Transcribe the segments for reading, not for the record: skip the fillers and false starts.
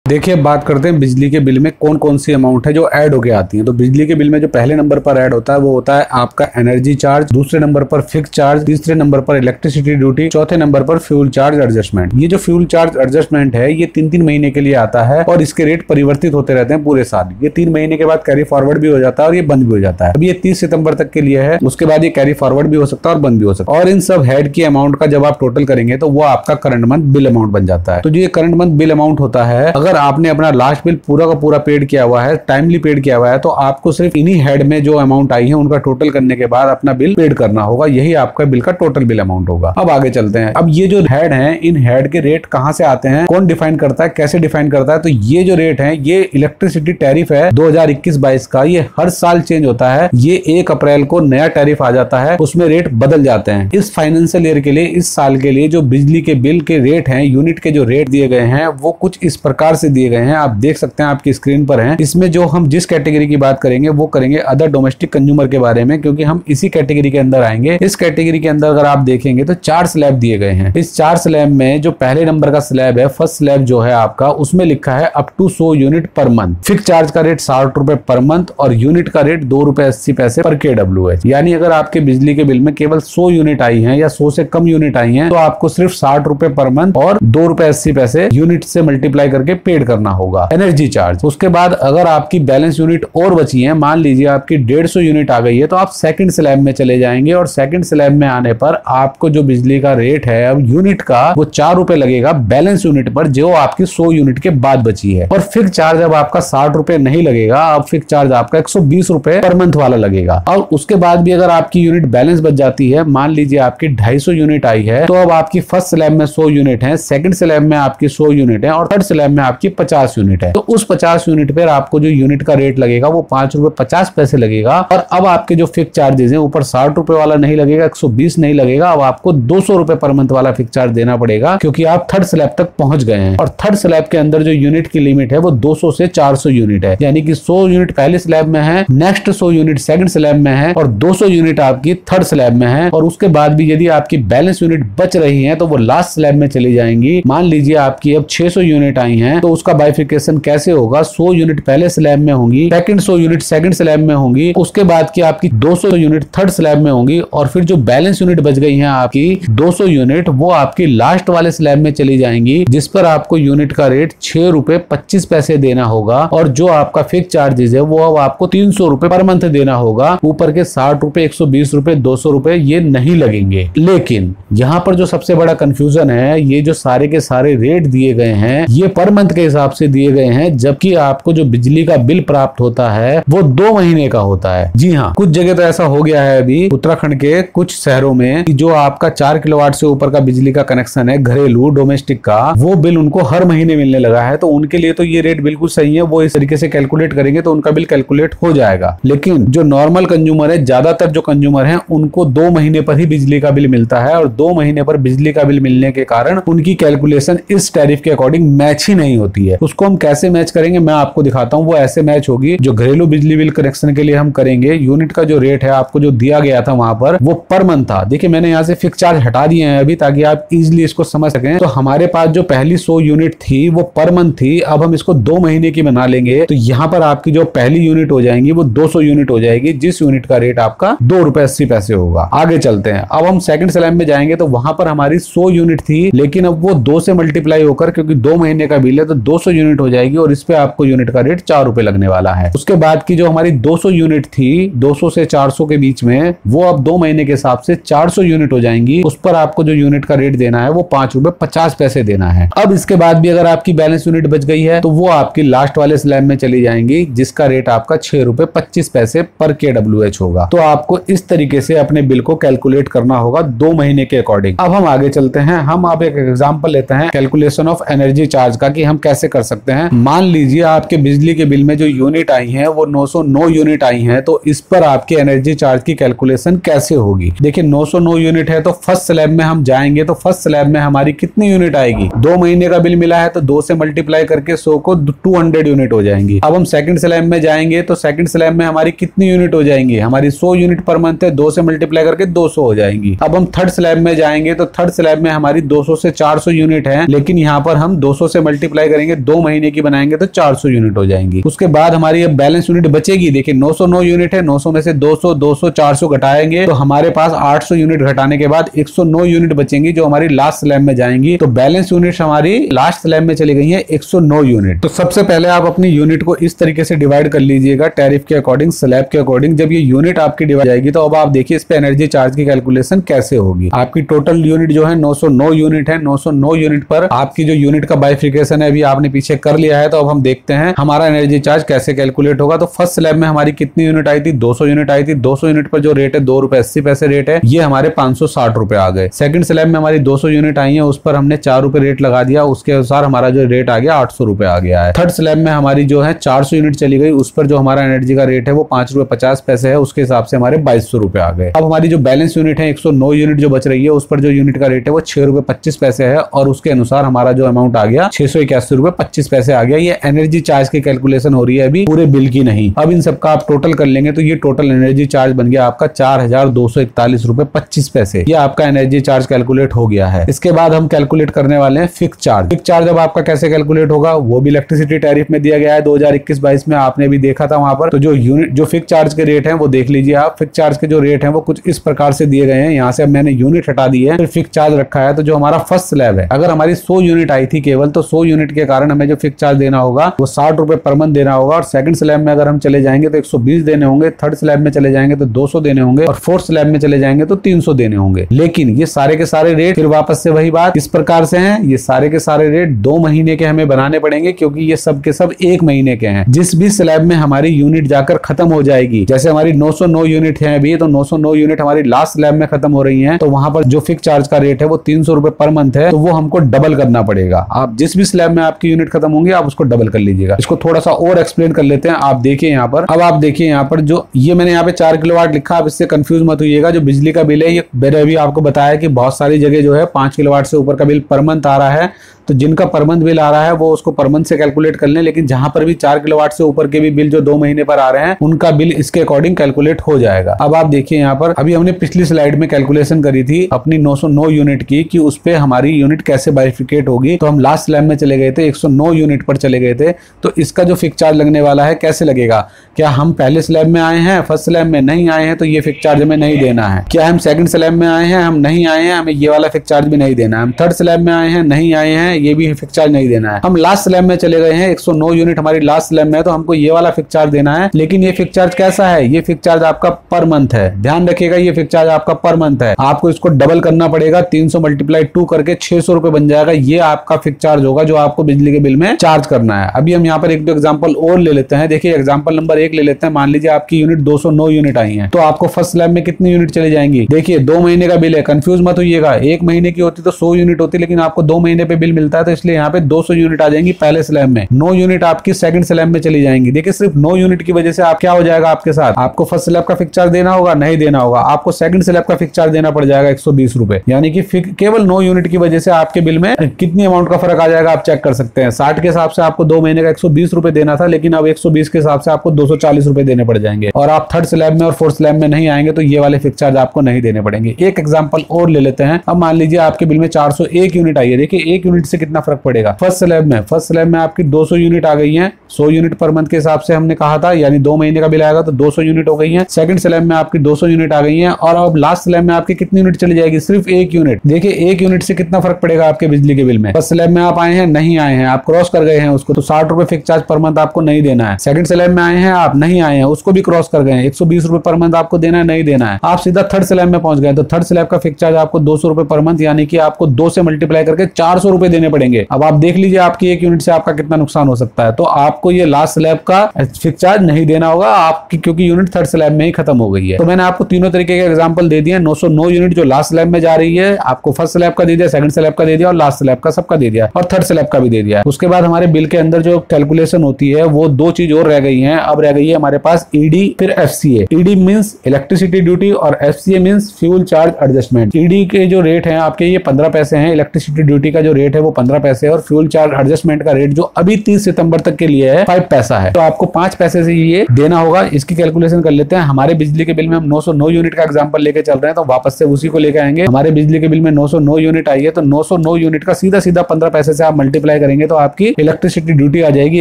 देखिए, बात करते हैं बिजली के बिल में कौन कौन सी अमाउंट है जो ऐड होके आती है। तो बिजली के बिल में जो पहले नंबर पर ऐड होता है वो होता है आपका एनर्जी चार्ज, दूसरे नंबर पर फिक्स चार्ज, तीसरे नंबर पर इलेक्ट्रिसिटी ड्यूटी, चौथे नंबर पर फ्यूल चार्ज एडजस्टमेंट। ये जो फ्यूल चार्ज एडजस्टमेंट है ये 3-3 महीने के लिए आता है और इसके रेट परिवर्तित होते रहते हैं पूरे साल। ये 3 महीने के बाद कैरी फॉरवर्ड भी हो जाता है और ये बंद भी हो जाता है। अब ये 30 सितंबर तक के लिए है, उसके बाद ये कैरी फॉरवर्ड भी हो सकता है और बंद भी हो सकता है। और इन सब हेड की अमाउंट का जब आप टोटल करेंगे तो वो आपका करंट मंथ बिल अमाउंट बन जाता है। तो जो ये करंट मंथ बिल अमाउंट होता है, अगर आपने अपना लास्ट बिल पूरा का पूरा पेड किया हुआ है, टाइमली पेड किया हुआ है, तो आपको सिर्फ इन्हीं हेड में जो अमाउंट आई है उनका टोटल करने के बाद अपना बिल पेड करना होगा। यही आपका बिल का टोटल बिल अमाउंट होगा। अब आगे चलते हैं। अब ये जो हेड हैं, इन हेड के रेट कहां से आते हैं, कौन डिफाइन करता है, कैसे डिफाइन करता है? तो ये जो रेट है ये इलेक्ट्रिसिटी टैरिफ है 2021-22 का। ये हर साल चेंज होता है। ये 1 अप्रैल को नया टैरिफ आ जाता है, उसमें रेट बदल जाते हैं। इस फाइनेंशियल ईयर के लिए, इस साल के लिए जो बिजली के बिल के रेट हैं, यूनिट के जो रेट दिए गए हैं वो कुछ इस प्रकार से दिए गए हैं। आप देख सकते हैं, आपकी स्क्रीन पर है। इसमें जो हम जिस कैटेगरी की बात करेंगे वो करेंगे अदर डोमेस्टिक कंज्यूमर के बारे में, क्योंकि हम इसी कैटेगरी के अंदर आएंगे। इस कैटेगरी के अंदर अगर आप देखेंगे तो 4 स्लैब दिए गए हैं। इस 4 स्लैब में जो पहले नंबर का स्लैब है, फर्स्ट स्लैब जो है आपका, उसमें लिखा है up to 100 unit per month. Fix charge का रेट 60 रुपए पर मंथ और यूनिट का रेट 2 रुपए 80 पैसे पर kWh। यानी अगर आपके बिजली के बिल में केवल 100 यूनिट आई है या 100 से कम यूनिट आई है तो आपको सिर्फ 60 रुपए पर मंथ और 2 रुपए 80 पैसे यूनिट से मल्टीप्लाई करके पेड करना होगा एनर्जी चार्ज। उसके बाद अगर आपकी बैलेंस यूनिट और बची है, मान लीजिए आपकी 150 यूनिट आ गई है, तो आप सेकंड स्लैब में चले जाएंगे और सेकंड स्लैब में आने पर आपको जो बिजली का रेट है अब यूनिट का वो 4 रुपए लगेगा बैलेंस यूनिट पर, जो आपकी 100 यूनिट के बाद बची है। और फिक्स चार्ज अब आपका 60 रुपए नहीं लगेगा, अब फिक्स चार्ज आपका 120 रुपए पर मंथ वाला लगेगा। और उसके बाद भी अगर आपकी यूनिट बैलेंस बच जाती है, मान लीजिए आपकी 250 यूनिट आई है, तो अब आपकी फर्स्ट स्लैब में 100 यूनिट है, सेकंड स्लैब में आपकी 100 यूनिट है और थर्ड स्लैब में आपकी 50 यूनिट है। तो उस 50 यूनिट पर आपको जो यूनिट का रेट लगेगा वो 5 रुपए 50 पैसे लगेगा। और अब आपके जो फिक्स चार्जेस हैं, ऊपर 60 रुपए वाला नहीं लगेगा, 120 नहीं लगेगा, अब आपको 200 रुपए पर मंथ वाला फिक्स चार्ज देना पड़ेगा, क्योंकि आप थर्ड स्लैब तक पहुंच गए हैं। और थर्ड स्लैब के अंदर जो यूनिट की लिमिट है वो 200 से 400 यूनिट है। यानी कि 100 यूनिट पहले स्लैब में है, नेक्स्ट 100 यूनिट सेकंड स्लैब में है और 200 यूनिट आपकी थर्ड स्लैब में है। और उसके बाद भी यदि आपकी बैलेंस यूनिट बच रही है तो वो लास्ट स्लैब में चली जाएंगी। मान लीजिए आपकी अब 600 यूनिट आई हैं, तो उसका बाइफिकेशन कैसे होगा? 100 यूनिट पहले स्लैब में होंगी, सेकंड 100 यूनिट सेकंड स्लैब में होंगी, उसके बाद की आपकी 200 यूनिट थर्ड स्लैब में होंगी और फिर जो बैलेंस यूनिट बच गई हैं आपकी 200 यूनिट, वो आपकी लास्ट वाले स्लैब में चली जाएंगी, जिस पर आपको यूनिट का रेट 6 रुपए 25 पैसे देना होगा। और जो आपका फिक्स चार्जेस है वो अब आपको 300 रुपए पर मंथ देना होगा। ऊपर के 60 रुपए 120 रुपए 200 रुपए ये नहीं लगेंगे। लेकिन यहाँ पर जो सबसे बड़ा कंफ्यूजन है, ये जो सारे के सारे रेट दिए गए हैं ये पर मंथ के हिसाब से दिए गए हैं, जबकि आपको जो बिजली का बिल प्राप्त होता है वो 2 महीने का होता है। जी हाँ, कुछ जगह तो ऐसा हो गया है अभी उत्तराखंड के कुछ शहरों में कि जो आपका 4 किलोवाट से ऊपर का बिजली का कनेक्शन है, घरेलू डोमेस्टिक का, वो बिल उनको हर महीने मिलने लगा है। तो उनके लिए तो ये रेट बिल्कुल सही है, वो इस तरीके से कैलकुलेट करेंगे तो उनका बिल कैलकुलेट हो जाएगा। लेकिन जो नॉर्मल कंज्यूमर है, ज्यादातर जो कंज्यूमर है, उनको 2 महीने पर ही बिजली का बिल मिलता है और 2 महीने पर बिजली का बिल मिलने के कारण उनकी कैलकुलेशन इस टैरिफ के अकॉर्डिंग मैच ही नहीं होती है। उसको हम कैसे मैच करेंगे मैं आपको दिखाता हूँ। वो ऐसे मैच होगी जो घरेलू बिजली बिल कनेक्शन के लिए हम करेंगे। यूनिट का जो रेट है आपको जो दिया गया था वहां पर वो पर मंथ था। देखिए मैंने यहाँ से फिक्स चार्ज हटा दिए हैं अभी, ताकि आप इजिली इसको समझ सकें। तो हमारे पास जो पहली 100 यूनिट थी वो पर मंथ थी, अब हम इसको 2 महीने की बना लेंगे। तो यहाँ पर आपकी जो पहली यूनिट हो जाएंगी वो 200 यूनिट हो जाएगी, जिस यूनिट का रेट आपका 2 रुपए 80 पैसे होगा। आगे चलते हैं। अब हम सेकंड स्लैब में जाएंगे तो वहां पर हमारी 100 यूनिट थी, लेकिन अब वो 2 से मल्टीप्लाई होकर, क्योंकि 2 महीने का बिल है, तो 200 यूनिट हो जाएगी और इस पे आपको यूनिट का रेट 4 रुपए लगने वाला है। उसके बाद की जो हमारी 200 यूनिट थी, 200 से 400 के बीच में, वो अब 2 महीने के हिसाब से 400 यूनिट हो जाएंगी। उस पर आपको जो यूनिट का रेट देना है वो 5 रुपए 50 पैसे देना है। अब इसके बाद भी अगर आपकी बैलेंस यूनिट बच गई है तो वो आपकी लास्ट वाले स्लैब में चली जाएंगी, जिसका रेट आपका 6 रुपए 25 पैसे पर kWh होगा। तो आपको इस तरीके से अपने बिल को कैलकुलेट करना होगा 2 महीने के अकॉर्डिंग। अब हम आगे चलते हैं। हम आप एक एग्जांपल लेते हैं कैलकुलेशन ऑफ एनर्जी चार्ज का, कि हम कैसे कर सकते हैं। मान लीजिए आपके बिजली के बिल में जो यूनिट आई है वो 909 यूनिट आई है, तो इस पर आपकी एनर्जी चार्ज की कैलकुलेशन कैसे होगी? देखिए 909 यूनिट है तो फर्स्ट स्लैब में हम जाएंगे तो फर्स्ट स्लैब में हमारी कितनी यूनिट आएगी? 2 महीने का बिल मिला है तो 2 से मल्टीप्लाई करके 100 को 200 यूनिट हो जाएंगी। अब हम सेकंड स्लैब में जाएंगे तो सेकंड स्लैब में हमारी कितनी यूनिट हो जाएंगी? हमारी 100 यूनिट पर मंथ है, 2 से मल्टीप्लाई करके 200 हो जाएंगी। अब हम थर्ड स्लैब में जाएंगे तो थर्ड स्लैब में हमारी 200 से 400 यूनिट है, लेकिन यहाँ पर हम 200 से मल्टीप्लाई करेंगे 2 महीने की बनाएंगे तो 400 यूनिट हो जाएंगी। उसके बाद हमारी अब बैलेंस यूनिट बचेगी। देखिए 909 यूनिट है, 900 में से 200 200 400 घटाएंगे तो हमारे पास 800 यूनिट घटाने के बाद 109 यूनिट बचेंगी जो हमारी लास्ट स्लैब में जाएंगी। तो बैलेंस यूनिट हमारी लास्ट स्लैब में चली गई है 109 यूनिट। तो सबसे पहले आप अपनी यूनिट को इस तरीके से डिवाइड कर लीजिएगा टैरिफ के अकॉर्डिंग, स्लैब के अकॉर्डिंग। जब ये यूनिट आपकी डिवाइड जाएगी तो अब आप देखिए इस पे एनर्जी चार्ज की कैलकुलेशन कैसे होगी। आपकी टोटल यूनिट जो है 909 यूनिट है, 909 यूनिट पर आपकी जो यूनिट का बाइफिकेशन है अभी आपने पीछे कर लिया है। तो अब हम देखते हैं हमारा एनर्जी चार्ज कैसे कैलकुलेट होगा। तो फर्स्ट स्लैब में हमारी कितनी यूनिट आई थी, 200 यूनिट आई थी। 200 यूनिट पर जो रेट है 2 रुपए 80 पैसे रेट है, ये हमारे 560 रुपए आ गए। सेकंड स्लैब में हमारी 200 यूनिट आई है, उस पर हमने 4 रुपए रेट लगा दिया, उसके अनुसार हमारा जो रेट आ गया 800 रुपए आ गया है। थर्ड स्लैब में हमारी जो है 400 यूनिट चली गई, उस पर जो हमारा एनर्जी का रेट है वो 5 रुपए 50 पैसे है, उसके हिसाब से हमारे 2200 रुपए आ गए। अब हमारी जो बैलेंस यूनिट है 109 यूनिट जो बच रही है, उस पर जो यूनिट का रेट है वो 6 रुपए 25 पैसे है, और उसके अनुसार हमारा जो अमाउंट आ गया 681 रुपए 25 पैसे आ गया। ये एनर्जी चार्ज की कैलकुलेशन हो रही है अभी, पूरे बिल की नहीं। अब इन सबका आप टोटल कर लेंगे तो ये टोटल एनर्जी चार्ज बन गया आपका 4241 रुपए 25 पैसे। ये आपका एनर्जी चार्ज कैलकुलेट हो गया है। इसके बाद हम कैलकुलेट करने वाले हैं फिक्स चार्ज। फिक्स चार्ज अब आपका कैसे कैलकुलेट होगा, वो भी इलेक्ट्रिसिटी टैरिफ में दिया गया है 2021-22 में, आपने भी देखा था वहां पर। तो जो यूनिट जो फिक्स चार्ज के रेट हैं वो देख लीजिए आप। फिक्स चार्ज के जो रेट हैं वो कुछ इस प्रकार से दिए गए हैं। यहाँ से अब मैंने यूनिट हटा दी है, फिर फिक्स चार्ज रखा है। तो जो हमारा फर्स्ट स्लैब है, अगर हमारी 100 यूनिट आई थी केवल, तो 100 यूनिट के कारण हमें जो फिक्स चार्ज देना होगा वो 60 रुपए पर मंथ देना होगा। और सेकंड स्लैब में अगर हम चले जाएंगे तो 120 देने होंगे, थर्ड स्लैब में चले जाएंगे तो 200 देने होंगे, और फोर्थ स्लैब में चले जाएंगे तो 300 देने होंगे। लेकिन ये सारे के सारे रेट फिर वापस से वही बात इस प्रकार से हैं, ये सारे के सारे रेट 2 महीने के हमें बनाने पड़ेंगे, क्योंकि ये सब के सब 1 महीने के हैं। जिस भी स्लैब में हमारी यूनिट जाकर खत्म हो जाएगी, जैसे हमारी 909 यूनिट है अभी, तो 909 यूनिट हमारी लास्ट स्लैब में खत्म हो रही है, तो वहां पर जो फिक्स चार्ज का रेट है वो 300 रुपए पर मंथ है, तो वो हमको डबल करना पड़ेगा। आप जिस भी स्लैब में आपकी यूनिट खत्म होंगी आप उसको डबल कर लीजिएगा। इसको थोड़ा सा और एक्सप्लेन कर लेते हैं। आप देखिए यहाँ पर, अब आप देखिए यहाँ पर जो ये मैंने यहाँ पे 4 किलोवाट लिखा, आप इससे कंफ्यूज मत होइएगा। जो बिजली का बिल है ये मैंने अभी आपको बताया कि बहुत सारी जगह जो है 5 किलोवाट से ऊपर का बिल पर मंथ आ रहा है। तो जिनका पर मंथ बिल आ रहा है वो उसको पर मंथ से कैलकुलेट कर लें, लेकिन जहां पर भी 4 किलोवाट से ऊपर के भी बिल जो 2 महीने पर आ रहे हैं उनका बिल इसके अकॉर्डिंग कैलकुलेट हो जाएगा। अब आप देखिए यहाँ पर, अभी हमने पिछली स्लाइड में कैलकुलेशन करी थी अपनी 909 यूनिट की कि उस पे हमारी यूनिट कैसे बाइफिकेट होगी। तो हम लास्ट स्लैब में चले गए थे, 109 यूनिट पर चले गए थे। तो इसका जो फिक्स चार्ज लगने वाला है कैसे लगेगा, क्या हम पहले स्लैब में आए हैं, फर्स्ट स्लैब में नहीं आए हैं तो ये फिक्स चार्ज हमें नहीं देना है। क्या हम सेकंड स्लैब में आए हैं, हम नहीं आए हैं, हमें ये वाला फिक्स चार्ज भी नहीं देना है। हम थर्ड स्लैब में आए हैं, नहीं आए हैं, ये भी फिक्स चार्ज नहीं देना है। हम लास्ट स्लैब में चले गए हैं, 109 यूनिट हमारी लास्ट स्लैब में है, तो हमको ये वाला फिक्स चार्ज देना है। लेकिन ये फिक्स चार्ज कैसा है, ये फिक्स चार्ज आपका पर मंथ है। ध्यान रखिएगा ये फिक्स चार्ज आपका पर मंथ है। आपको इसको डबल करना पड़ेगा, 300 × 2 करके 600 रुपए बन जाएगा। ये आपका फिक्स चार्ज होगा जो आपको बिजली के बिल में चार्ज करना है। अभी हम यहाँ पर एक दो एग्जांपल और ले लेते हैं। देखिए एग्जांपल नंबर 1 ले लेते हैं। मान लीजिए आपकी यूनिट 209 यूनिट आई है, तो आपको फर्स्ट स्लैब में कितनी यूनिट चली जाएंगी। देखिए 2 महीने का बिल है, कंफ्यूज मत होइएगा। 1 महीने की होती तो 100 यूनिट होती, लेकिन आपको 2 महीने पे बिल मिलता है, तो इसलिए यहाँ पे 200 यूनिट आ जाएंगी पहले स्लैब में। 9 यूनिट आपकी सेकंड स्लैब में चली जाएंगी। देखिए सिर्फ 9 यूनिट की वजह से आप क्या हो जाएगा आपके साथ, आपको फर्स्ट स्लैब का फिक्स चार्ज देना होगा, नहीं देना होगा। आपको सेकंड स्लैब का फिक्स चार्ज देना पड़ जाएगा 120 रुपए। यानी कि केवल 9 यूनिट की वजह से आपके बिल में कितनी अमाउंट का फर्क आ जाएगा आप चेक कर सकते हैं। 60 के हिसाब से आपको 2 महीने का 120 रुपए देना था, लेकिन अब 120 के हिसाब से आपको 240 रुपए देने पड़ जाएंगे। और आप थर्ड स्लैब में और फोर्थ स्लैब में नहीं आएंगे तो ये वाले फिक्स चार्ज आपको नहीं देने पड़ेंगे। एक एग्जांपल और ले लेते हैं। अब मान लीजिए आपके बिल में 401 यूनिट आई है। देखिए 1 यूनिट से कितना फर्क पड़ेगा। फर्स्ट स्लैब में आपकी 200 यूनिट आ गई है, 100 यूनिट पर मंथ के हिसाब से हमने कहा था, यानी 2 महीने का बिल आएगा तो 200 यूनिट हो गई है। सेकंड स्लैब में आपकी 200 यूनिट आ गई है, और अब लास्ट स्लैब में आपकी कितनी यूनिट चली जाएगी, सिर्फ 1 यूनिट। देखिए 1 यूनिट से कितना फर्क पड़ेगा आपके बिजली के बिल में। फर्स्ट स्लैब में आप आए हैं, नहीं आए हैं, आप क्रॉस कर गए हैं उसको, तो 60 रुपए फिक्स चार्ज पर मंथ आपको नहीं देना है। सेकंड स्लैब में आए हैं, आप नहीं आए हैं, उसको भी क्रॉस कर गए हैं, 120 रुपए पर मंथ आपको देना है, नहीं देना है। आप सीधा थर्ड स्लैब में पहुंच गए, तो थर्ड स्लैब का फिक्स चार्ज आपको 200 रुपए पर मंथ, यानी कि आपको 2 से मल्टीप्लाई करके 400 रुपए देने पड़ेंगे। अब आप देख लीजिए आपकी 1 यूनिट से आपका कितना नुकसान हो सकता है। तो आपको ये लास्ट स्लैब का फिक्स चार्ज नहीं देना होगा आपकी, क्योंकि यूनिट थर्ड स्लैब में ही खत्म हो गई है। तो मैंने आपको तीनों तरीके के एग्जांपल दे दिए। 909 यूनिट जो लास्ट स्लैब में जा रही है, आपको फर्स्ट स्लैब का दे दिया, सेकंड स्लैब का दे दिया, और लास्ट स्लैब का सबका दे दिया, और थर्ड स्लैब का भी दे दिया। उसके बाद हमारे बिल के अंदर जो कैलकुलेशन होती है वो 2 चीज और रह गई है। अब रह गई है हमारे पास ईडी फिर FCA. ED means electricity duty और FCA means fuel charge adjustment. ED के जो रेट है आपके ये 15 पैसे हैं, इलेक्ट्रिसिटी ड्यूटी का जो रेट है वो 15 पैसे है, और फ्यूल चार्ज एडजस्टमेंट का रेट जो अभी 30 सितंबर तक के लिए है 5 पैसा है। तो आपको 5 पैसे से ये देना होगा। इसकी कैलकुलेशन कर लेते हैं। हमारे बिजली के बिल में हम 909 यूनिट का एग्जांपल लेके चल रहे हैं, तो वापस से उसी को लेके आएंगे। हमारे बिजली के बिल में 909 यूनिट आई है, तो 909 यूनिट का सीधा 15 पैसे से आप मल्टीप्लाई करेंगे तो आपकी इलेक्ट्रिसिटी ड्यूटी आ जाएगी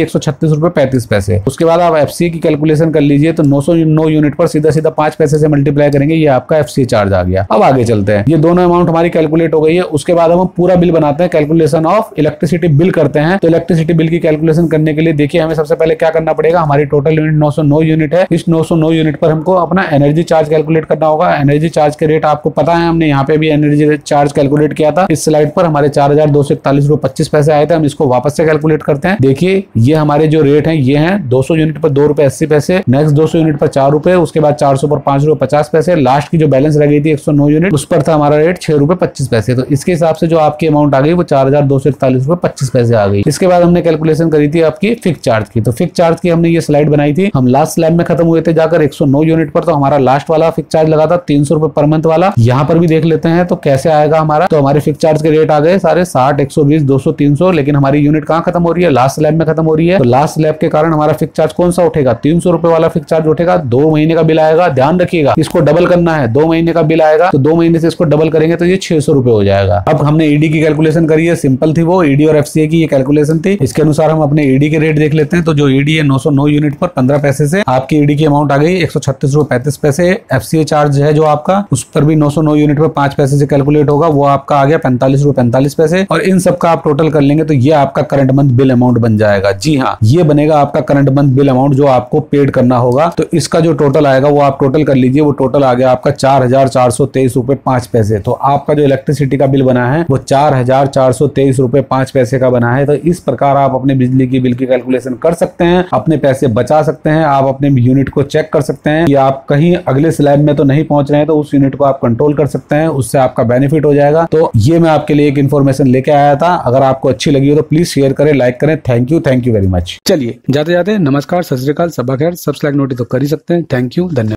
136 रुपए 35 पैसे। उसके बाद आप एफसीए की कैलकुलेशन कर लीजिए तो 909 यूनिट पर सीधा सीधा 5 पैसे से मल्टीप्लाई करेंगे, ये आपका एफसीए चार्ज आ गया। अब आगे चलते हैं, ये दोनों अमाउंट हमारी कैलकुलेट हो गई है। उसके बाद हम पूरा बिल बनाते हैं, कैलकुलेशन ऑफ इलेक्ट्रिसिटी बिल करते हैं। तो इलेक्ट्रिसिटी बिल की कैलकुलेशन करने के लिए देखिए हमें सबसे पहले क्या करना पड़ेगा, हमारी टोटल यूनिट 909 यूनिट है। इस 909 यूनिट पर हमको अपना एनर्जी चार्ज कैलकुलेट करना होगा। एनर्जी चार्ज के रेट आपको पता है, हमने यहाँ पे भी एनर्जी चार्ज कैलकुलेट किया था। इस स्लाइड पर हमारे 4241 रुपए 25 पैसे आए थे। हम इसको वापस से कैलकुलेट करते हैं। देखिए ये हमारे जो रेट है ये है 200 यूनिट पर 2 रुपए 80 पैसे, नेक्स्ट 200 यूनिट पर 4 रुपए, उसके बाद 400 पर 5 रुपए 50 पैसे, लास्ट की जो बैलेंस रह गई थी 109 यूनिट उस पर था हमारा रेट 6 रुपए 25 पैसे। तो इसके हिसाब से जो आपकी अमाउंट आ गई वो 4241 रुपए 25 पैसे आ गई। इसके बाद हमने कैलकुलेशन करी थी आपकी फिक्स चार्ज की। तो फिक्स चार्ज की हमने ये स्लाइड बनाई थी। हम लास्ट स्लैब में खत्म हुए थे जाकर 109 यूनिट पर। तो हमारा लास्ट वाला फिक्स चार्ज लगा था 300 रुपए पर मंथ वाला। यहाँ पर भी देख लेते हैं तो कैसे आएगा हमारा। तो हमारे फिक्स चार्ज के रेट आ गए सारे 60, 120, 200, 300, लेकिन हमारी यूनिट कहाँ खत्म हो रही है, लास्ट स्लैब में खत्म हो रही है। तो लास्ट स्लैब के कारण हमारा फिक्स चार्ज कौन सा उठेगा, 300 रुपए वाला फिक्स चार्ज उठेगा। 2 महीने का बिल आएगा, ध्यान रखिएगा इसको डबल करना है। 2 महीने का बिल आएगा तो 2 महीने से इसको डबल करेंगे तो ये 600 रुपए हो जाएगा। अब हमने ईडी की कैलकुलेशन करी है, सिंपल थी वो, ईडी और एफसीए की ये कैलकुलेशन थी। इसके अनुसार हम अपने ईडी के रेट देख लेते हैं। तो जो ईडी है 909 यूनिट पर 15 पैसे से आपकी ईडी की अमाउंट आ गई 136 रुपए 35 पैसे। एफसीए चार्ज है जो आपका उस पर भी 909 यूनिट पर 5 पैसे से कैलकुलेट होगा, वो आपका आ गया 45 रुपए 45 पैसे। और इन सब का आप टोटल कर लेंगे तो ये आपका करंट मंथ बिल अमाउंट बन जाएगा। जी हाँ, ये बनेगा आपका करंट मंथ बिल अमाउंट जो आपको पेड करना होगा। तो इसका जो टोटल आएगा वो आप टोटल कर लीजिए, वो टोटल आ गया आपका 4423 रुपए 5 पैसे। तो आपका जो इलेक्ट्रिसिटी का बिल बना है वो 4423 रुपए 5 पैसे का बना है। तो इस प्रकार आप अपने बिजली की बिल की कैलकुलेशन कर सकते हैं, अपने पैसे बचा सकते हैं। आप अपने यूनिट को चेक कर सकते हैं कि आप कहीं अगले स्लैब में तो नहीं पहुंच रहे हैं, तो उस यूनिट को आप कंट्रोल कर सकते हैं, उससे आपका बेनिफिट हो जाएगा। तो ये मैं आपके लिए एक इन्फॉर्मेशन लेके आया था। अगर आपको अच्छी लगी हो तो प्लीज शेयर करें, लाइक करें। Thank you very much. चलिए जाते जाते नमस्कार, सत श्री अकाल, सबा खैर, सब्सक्राइब नोटिस तो कर ही सकते हैं। थैंक यू, धन्यवाद।